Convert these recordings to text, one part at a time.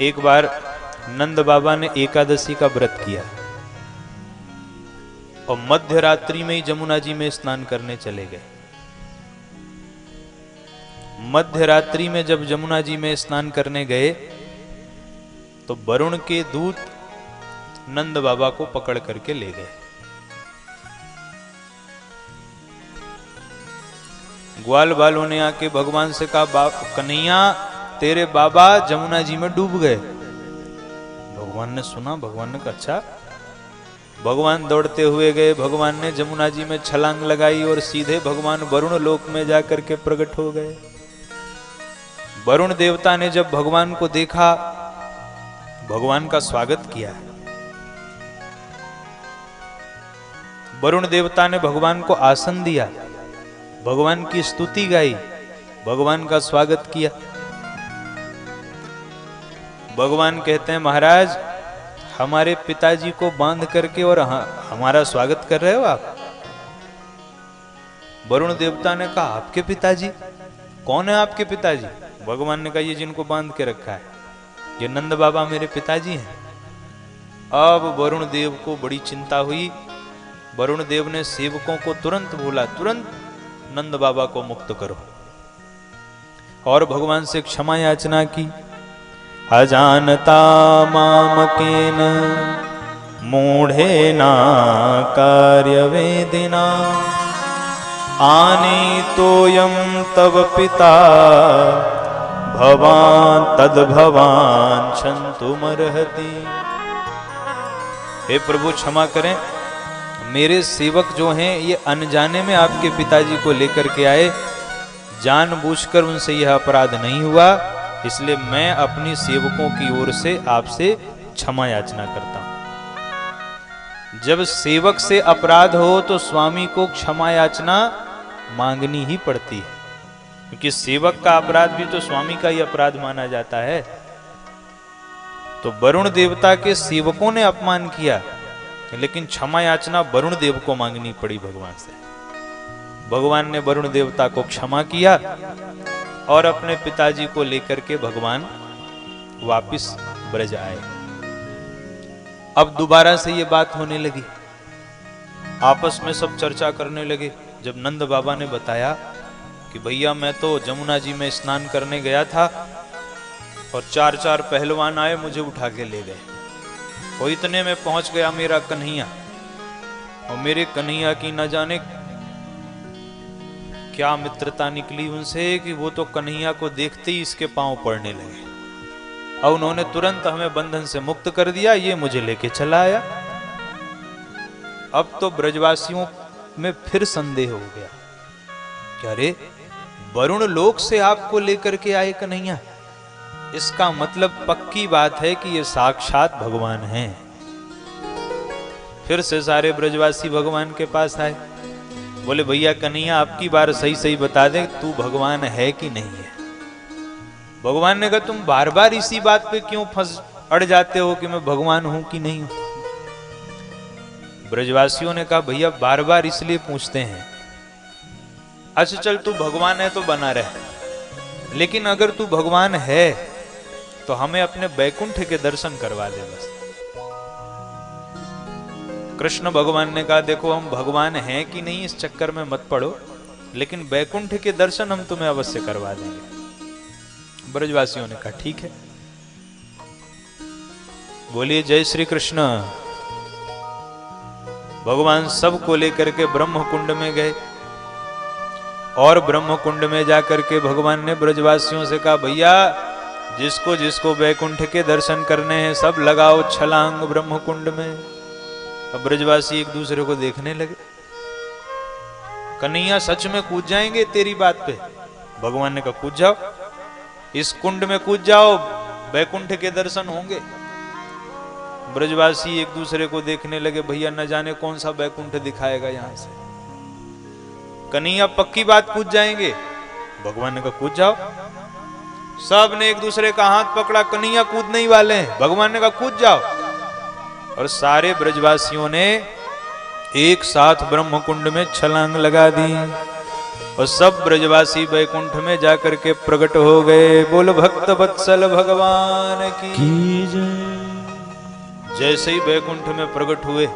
एक बार नंद बाबा ने एकादशी का व्रत किया और मध्य रात्रि में ही जमुना जी में स्नान करने चले गए। मध्य रात्रि में जब जमुना जी में स्नान करने गए तो वरुण के दूत नंद बाबा को पकड़ करके ले गए। ग्वाल वालों ने आके भगवान से कहा, कन्हैया तेरे बाबा जमुना जी में डूब गए। भगवान ने सुना, भगवान ने कहा अच्छा। भगवान दौड़ते हुए गए, भगवान ने जमुना जी में छलांग लगाई और सीधे भगवान वरुण लोक में जाकर के प्रकट हो गए। वरुण देवता ने जब भगवान को देखा, भगवान का स्वागत किया। वरुण देवता ने भगवान को आसन दिया, भगवान की स्तुति गाई, भगवान का स्वागत किया। भगवान कहते हैं, महाराज हमारे पिताजी को बांध करके और हमारा स्वागत कर रहे हो आप? वरुण देवता ने कहा, आपके पिताजी? कौन है आपके पिताजी? भगवान ने कहा, ये जिनको बांध के रखा है, ये नंद बाबा मेरे पिताजी हैं। अब वरुण देव को बड़ी चिंता हुई। वरुण देव ने सेवकों को तुरंत बोला, तुरंत नंद बाबा को मुक्त करो, और भगवान से क्षमा याचना की। अजानता मामकेन मूढ़ेना कार्यवेदिना आनीतोऽयं तव पिता भवान तद्भवान क्षन्तुमर्हति। हे प्रभु क्षमा करें, मेरे सेवक जो हैं ये अनजाने में आपके पिताजी को लेकर के आए, जानबूझकर उनसे यह अपराध नहीं हुआ, इसलिए मैं अपनी सेवकों की ओर से आपसे क्षमा याचना करता हूं। जब सेवक से अपराध हो तो स्वामी को क्षमा याचना मांगनी ही पड़ती है, क्योंकि सेवक का अपराध भी तो स्वामी का ही अपराध माना जाता है। तो वरुण देवता के सेवकों ने अपमान किया, लेकिन क्षमा याचना वरुण देव को मांगनी पड़ी भगवान से। भगवान ने वरुण देवता को क्षमा किया और अपने पिताजी को लेकर के भगवान वापिस ब्रज आए। अब दोबारा से ये बात होने लगी, आपस में सब चर्चा करने लगे। जब नंद बाबा ने बताया कि भैया मैं तो जमुना जी में स्नान करने गया था और चार चार पहलवान आए, मुझे उठा के ले गए, और इतने में पहुंच गया मेरा कन्हैया, और मेरे कन्हैया की न जाने क्या मित्रता निकली उनसे कि वो तो कन्हैया को देखते ही इसके पांव पड़ने लगे, और उन्होंने तुरंत हमें बंधन से मुक्त कर दिया, ये मुझे लेके चला आया। अब तो ब्रजवासियों में फिर संदेह हो गया कि अरे वरुण लोक से आपको लेकर के आए कन्हैया, इसका मतलब पक्की बात है कि ये साक्षात भगवान हैं। फिर से सारे ब्रजवासी भगवान के पास आए, बोले भैया कन्हैया आपकी बार सही सही बता दे, तू भगवान है कि नहीं है? भगवान ने कहा, तुम बार बार इसी बात पे क्यों अड़ जाते हो कि मैं भगवान हूं कि नहीं हूं? ब्रजवासियों ने कहा, भैया बार बार इसलिए पूछते हैं, अच्छा चल तू भगवान है तो बना रहे, लेकिन अगर तू भगवान है तो हमें अपने बैकुंठ के दर्शन करवा दे बस। कृष्ण भगवान ने कहा, देखो हम भगवान हैं कि नहीं इस चक्कर में मत पड़ो, लेकिन बैकुंठ के दर्शन हम तुम्हें अवश्य करवा देंगे। ब्रजवासियों ने कहा ठीक है। बोलिए जय श्री कृष्ण। भगवान सबको लेकर के ब्रह्म कुंड में गए, और ब्रह्म कुंड में जाकर के भगवान ने ब्रजवासियों से कहा, भैया जिसको जिसको बैकुंठ के दर्शन करने हैं सब लगाओ छलांग ब्रह्म कुंड में। अब ब्रजवासी एक दूसरे को देखने लगे, कन्हैया सच में कूद जाएंगे तेरी बात पे? भगवान ने कहा कूद जाओ, इस कुंड में कूद जाओ, बैकुंठ के दर्शन होंगे। ब्रजवासी एक दूसरे को देखने लगे, भैया न जाने कौन सा बैकुंठ दिखाएगा यहां से। कन्हैया पक्की बात कूद जाएंगे? भगवान ने कहा कूद जाओ। सब ने एक दूसरे का हाथ पकड़ा, कन्हैया कूदने ही वाले हैं। भगवान ने कहा कूद जाओ, और सारे ब्रजवासियों ने एक साथ ब्रह्म कुंड में छलांग लगा दी। और सब ब्रजवासी बैकुंठ में जाकर के प्रकट हो गए। बोल भक्त वत्सल भगवान की जय। जैसे ही बैकुंठ में प्रकट हुए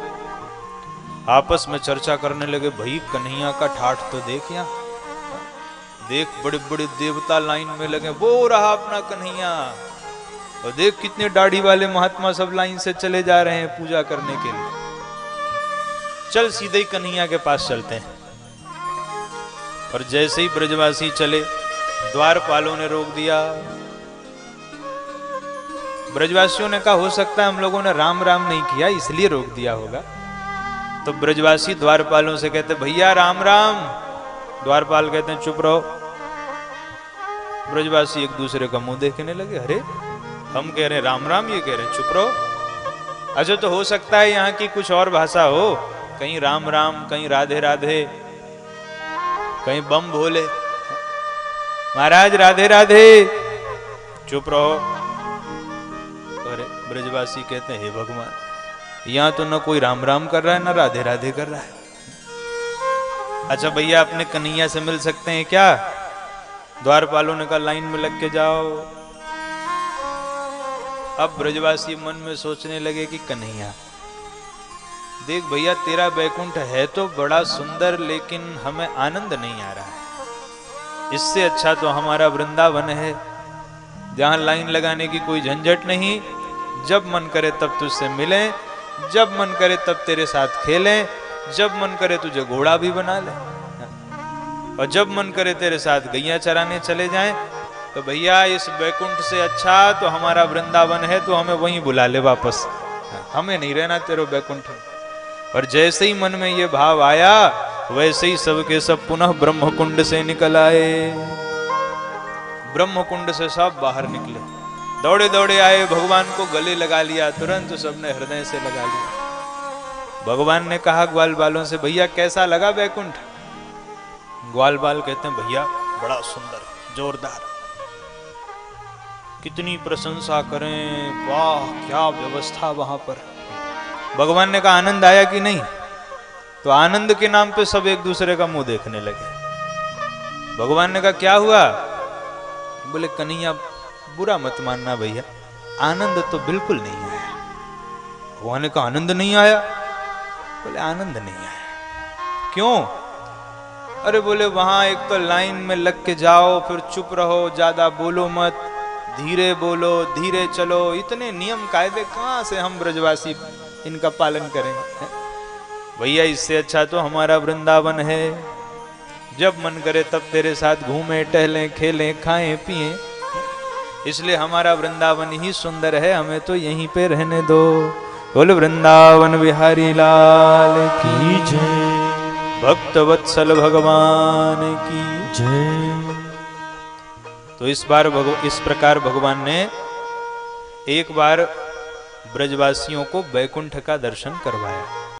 आपस में चर्चा करने लगे, भाई कन्हैया का ठाठ तो देख, यहाँ देख बड़े बड़े देवता लाइन में लगे, वो रहा अपना कन्हैया, और देख कितने दाढ़ी वाले महात्मा सब लाइन से चले जा रहे हैं पूजा करने के लिए। चल सीधे ही कन्हैया के पास चलते हैं। और जैसे ही ब्रजवासी चले, द्वारपालों ने रोक दिया। ब्रजवासियों ने कहा हो सकता है हम लोगों ने राम राम नहीं किया इसलिए रोक दिया होगा। तो ब्रजवासी द्वारपालों से कहते भैया राम राम। द्वारपाल कहते हैं चुप रहो। ब्रजवासी एक दूसरे का मुंह देखने लगे, अरे हम कह रहे हैं राम राम, ये कह रहे हैं चुप रहो। अच्छा तो हो सकता है यहाँ की कुछ और भाषा हो, कहीं राम राम, कहीं राधे राधे, कहीं बम भोले। महाराज राधे राधे, चुप रहो। अरे ब्रजवासी कहते हैं हे भगवान, यहाँ तो न कोई राम राम कर रहा है न राधे राधे कर रहा है। अच्छा भैया अपने कन्हैया से मिल सकते हैं क्या? द्वारपालों ने कहा लाइन में लग के जाओ। अब ब्रजवासी मन में सोचने लगे कि कन्हैया देख भैया तेरा बैकुंठ है तो बड़ा सुंदर, लेकिन हमें आनंद नहीं आ रहा है। इससे अच्छा तो हमारा वृंदावन है, जहां लाइन लगाने की कोई झंझट नहीं, जब मन करे तब तुझसे मिलें, जब मन करे तब तेरे साथ खेलें, जब मन करे तुझे घोड़ा भी बना ले, और जब मन करे तेरे साथ गैया चराने चले जाएं। तो भैया इस बैकुंठ से अच्छा तो हमारा वृंदावन है, तो हमें वहीं बुला ले वापस, हमें नहीं रहना तेरे बैकुंठ में। और जैसे ही मन में ये भाव आया वैसे ही सबके सब पुनः ब्रह्म कुंड से निकल आए। ब्रह्म कुंड से सब बाहर निकले, दौड़े दौड़े आए, भगवान को गले लगा लिया, तुरंत सबने हृदय से लगा लिया। भगवान ने कहा ग्वाल बालों से भैया कैसा लगा बैकुंठ? ग्वाल बाल कहते हैं भैया बड़ा सुंदर, जोरदार, कितनी प्रशंसा करें, वाह क्या व्यवस्था वहां पर। भगवान ने कहा आनंद आया कि नहीं? तो आनंद के नाम पे सब एक दूसरे का मुंह देखने लगे। भगवान ने कहा क्या हुआ? बोले कन्हैया बुरा मत मानना भैया, आनंद तो बिल्कुल नहीं आया। भगवान ने कहा आनंद नहीं आया? बोले आनंद नहीं आया। क्यों? अरे बोले वहां एक तो लाइन में लग के जाओ, फिर चुप रहो, ज्यादा बोलो मत, धीरे बोलो, धीरे चलो, इतने नियम कायदे कहां से हम ब्रजवासी इनका पालन करें? भैया इससे अच्छा तो हमारा वृंदावन है, जब मन करे तब तेरे साथ घूमें टहलें खेलें खाएं पिएं, इसलिए हमारा वृंदावन ही सुंदर है, हमें तो यहीं पे रहने दो। बोल वृंदावन बिहारी लाल की जय, भक्त वत्सल भगवान की जय। तो इस प्रकार भगवान ने एक बार ब्रजवासियों को बैकुंठ का दर्शन करवाया।